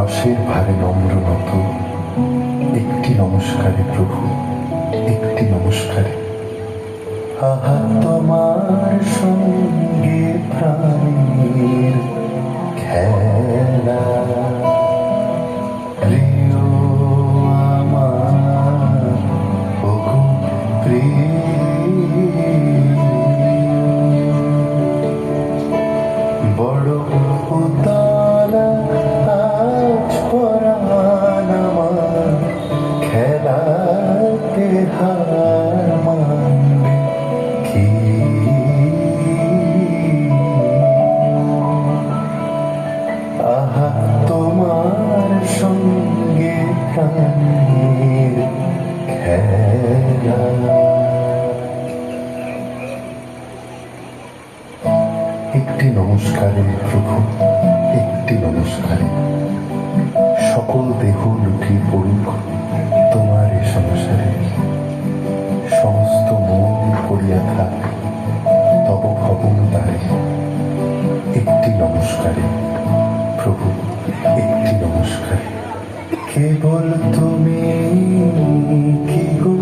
রসের ভারে নম্র নত, একটি নমস্কারে প্রভু, একটি নমস্কারে। আহা তোমার সঙ্গে প্রাণীর খেলা, প্রিয় আমার ওগো প্রিয়, বড় উতলা আজ পরাণ আমার, খেলাতে হার মানবে কি? আহা তোমার সঙ্গে প্রাণীর খেলা। একটি নমস্কারে প্রভু, একটি নমস্কারে, সকল দেহ লুটিয়ে পড়ুক তোমার এ সংসারে। সমস্ত মন পড়িয়া থাক তব ভবন দ্বারে। একটি নমস্কারে প্রভু, একটি নমস্কারে। কেবল তুমি কি গো